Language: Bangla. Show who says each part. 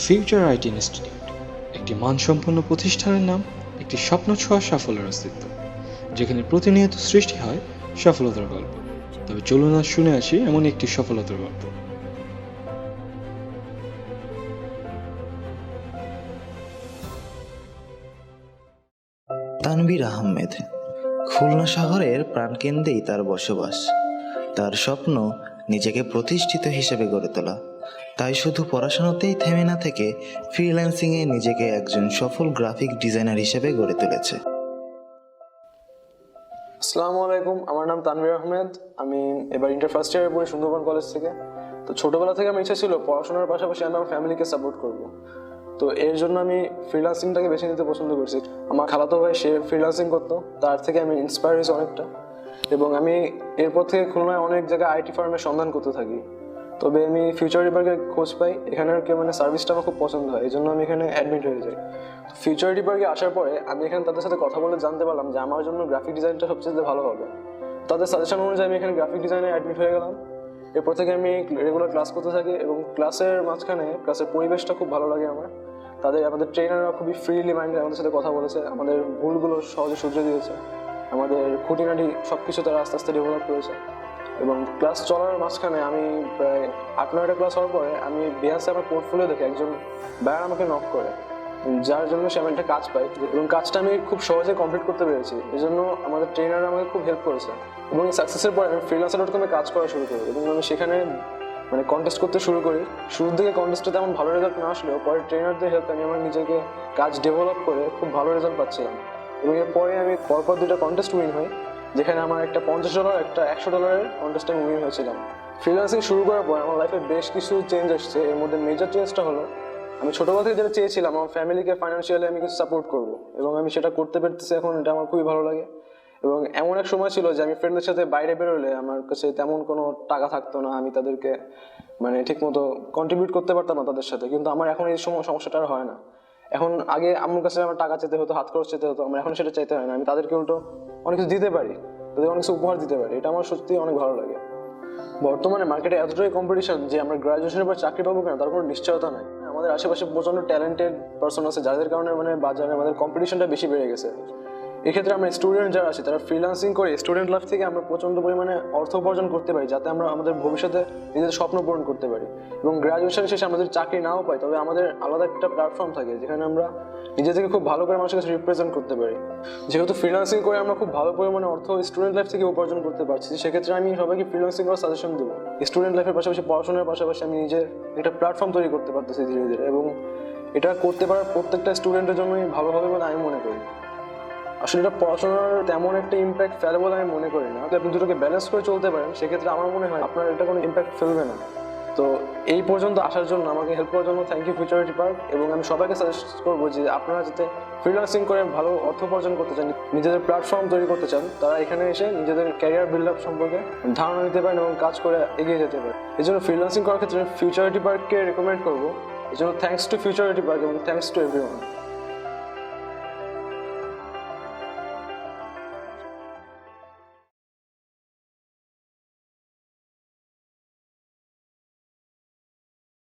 Speaker 1: ফিউচার আইটি ইনস্টিটিউট একটি মানসম্পন্ন প্রতিষ্ঠানের নাম, একটি স্বপ্ন ছোঁয়া সাফল্যের অস্তিত্ব, যেখানে প্রতিনিয়ত সৃষ্টি হয় সফলতার গল্প। তবে চলুন আজ শুনে আসি এমন একটি সফলতার গল্প।
Speaker 2: তানভীর আহমেদ খুলনা শহরের প্রাণকেন্দ্রেই তার বসবাস। তার স্বপ্ন নিজেকে প্রতিষ্ঠিত হিসেবে গড়ে তোলা। তাই শুধু পড়াশোনাতেই থেমে না থেকে ফ্রিল্যান্সিংয়ে নিজেকে একজন সফল গ্রাফিক ডিজাইনার হিসেবে গড়ে তুলেছে।
Speaker 3: আসসালামু আলাইকুম, আমার নাম তানভীর আহমেদ। আমি এবার ইন্টার ফার্স্ট ইয়ারে পড়ি সুন্দরবন কলেজ থেকে। তো ছোটোবেলা থেকে আমার ইচ্ছা ছিল পড়াশোনার পাশাপাশি আমি আমার ফ্যামিলিকে সাপোর্ট করব। তো এর জন্য আমি ফ্রিল্যান্সিংটাকে বেছে নিতে পছন্দ করছি। আমার খালাতো ভাই সে ফ্রিল্যান্সিং করতো, তার থেকে আমি ইন্সপায়ার হয়েছি অনেকটা। এবং আমি এরপর থেকে খুলনায় অনেক জায়গায় আইটি ফার্মের সন্ধান করতে থাকি। তবে আমি ফিউচার রিপার্কে খোঁজ পাই, এখানের সার্ভিসটা আমার খুব পছন্দ হয়, এই জন্য আমি এখানে অ্যাডমিট হয়ে যাই। ফিউচার রিপার্কে আসার পরে আমি এখানে তাদের সাথে কথা বলে জানতে পারলাম যে আমার জন্য গ্রাফিক ডিজাইনটা সবচেয়ে ভালো হবে। তাদের সাজেশন অনুযায়ী আমি এখানে গ্রাফিক ডিজাইনে অ্যাডমিট হয়ে গেলাম। এরপর থেকে আমি রেগুলার ক্লাস করতে থাকি এবং ক্লাসের মাঝখানে ক্লাসের পরিবেশটা খুব ভালো লাগে আমার। আমাদের ট্রেনাররা খুবই ফ্রিলি মাইন্ডে আমাদের সাথে কথা বলেছে, আমাদের ভুলগুলো সহজে শুধরে দিয়েছে, আমাদের খুঁটিনাটি সব কিছু তারা আস্তে আস্তে ডেভেলপ করেছে। এবং ক্লাস চলার মাঝখানে আমি প্রায় 8-9টা ক্লাস হওয়ার পরে আমি বিহাসে আমার পোর্টফোলিও দেখে একজন বায়ার আমাকে নক করে, যার জন্য সে আমি একটা কাজ পাই এবং কাজটা আমি খুব সহজে কমপ্লিট করতে পেরেছি। এই জন্য আমাদের ট্রেনাররা আমাকে খুব হেল্প করেছে। এবং এই সাকসেসের পরে আমি freelancer.com-এ কাজ করা শুরু করি এবং আমি সেখানে কন্টেস্ট করতে শুরু করি। শুরুর দিকে কন্টেস্টে তেমন ভালো রেজাল্ট না আসলেও পরে ট্রেনারদের হেল্পে আমি আমার নিজেকে কাজ ডেভেলপ করে খুব ভালো রেজাল্ট পাচ্ছিলাম। এবং এরপরে আমি পরপর 2টা কন্টেস্ট উইন হই, যেখানে আমার একটা $50 একটা $100 কন্টেস্টে আমি উইন হয়েছিলাম। ফ্রিল্যান্সিং শুরু করার পর আমার লাইফে বেশ কিছু চেঞ্জ আসছে। এর মধ্যে মেজর চেঞ্জটা হলো আমি ছোটোবেলা থেকে যেটা চেয়েছিলাম আমার ফ্যামিলিকে ফাইন্যান্সিয়ালি আমি কিছু সাপোর্ট করবো, এবং আমি সেটা করতে পারতেছি এখন। এটা আমার খুবই ভালো লাগে। এবং এমন এক সময় ছিল যে আমি ফ্রেন্ডদের সাথে বাইরে বেরোলে আমার কাছে তেমন কোনো টাকা থাকতো না, আমি তাদেরকে ঠিকমতো কন্ট্রিবিউট করতে পারতাম না তাদের সাথে। কিন্তু আমার এখন এই সমস্যাটা আর হয় না। এখন আগে আম্মুর কাছে আমার টাকা চেতে হতো, হাত খরচ চেতে হতো, আমার এখন সেটা চাইতে হয় না। আমি তাদেরকে উল্টো অনেক কিছু দিতে পারি, তাদের অনেক কিছু উপহার দিতে পারি। এটা আমার সত্যি অনেক ভালো লাগে। বর্তমানে মার্কেটে এতটাই কম্পিটিশন যে আমরা গ্রাজুয়েশনের পর চাকরি পাবো কিনা তার কোনো নিশ্চয়তা নাই। আমাদের আশেপাশে প্রচন্ড ট্যালেন্টেড পার্সন আছে, যাদের কারণে বাজারে আমাদের কম্পিটিশনটা বেশি বেড়ে গেছে। এক্ষেত্রে আমরা স্টুডেন্ট যারা আছে তারা ফ্রিল্যান্সিং করে স্টুডেন্ট লাইফ থেকে আমরা প্রচণ্ড পরিমাণে অর্থ উপার্জন করতে পারি, যাতে আমরা আমাদের ভবিষ্যতে নিজেদের স্বপ্ন পূরণ করতে পারি। এবং গ্রাজুয়েশন শেষে আমাদের চাকরি নাও পাই, তবে আমাদের আলাদা একটা প্ল্যাটফর্ম থাকে যেখানে আমরা নিজেদেরকে খুব ভালো করে মানুষের কাছে রিপ্রেজেন্ট করতে পারি। যেহেতু ফ্রিল্যান্সিং করে আমরা খুব ভালো পরিমাণে অর্থ স্টুডেন্ট লাইফ থেকে উপার্জন করতে পারছি, সেক্ষেত্রে আমি সবাইকে ফ্রিল্যান্সিং করার সাজেশন দেবো। স্টুডেন্ট লাইফের পাশাপাশি পড়াশোনার পাশাপাশি আমি নিজের একটা প্ল্যাটফর্ম তৈরি করতে পারতেছি ধীরে ধীরে, এবং এটা করতে পারার প্রত্যেকটা স্টুডেন্টের জন্যই ভালো হবে বলে আমি মনে করি। আসলে এটা পড়াশোনার তেমন একটা ইম্প্যাক্ট ফেলে বলে আমি মনে করি না। যদি আপনি দুটোকে ব্যালেন্স করে চলতে পারেন সেক্ষেত্রে আমার মনে হয় আপনার এটা কোনো ইম্প্যাক্ট ফেলবে না। তো এই পর্যন্ত আসার জন্য আমাকে হেল্প করার জন্য থ্যাংক ইউ ফিউচার রিপার্ক। এবং আমি সবাইকে সাজেস্ট করবো যে আপনারা যাতে ফ্রিল্যান্সিং করে ভালো অর্থ উপার্জন করতে চান, নিজেদের প্ল্যাটফর্ম তৈরি করতে চান, তারা এখানে এসে নিজেদের ক্যারিয়ার বিল্ড আপ সম্পর্কে ধারণা নিতে পারেন এবং কাজ করে এগিয়ে যেতে পারেন। এই জন্য ফ্রিল্যান্সিং করার ক্ষেত্রে ফিউচার রিপার্ককে রেকমেন্ড করবো। এই জন্য থ্যাংকস টু ফিউচার রিপার্ক এবং থ্যাংকস টু এভরিওয়ান।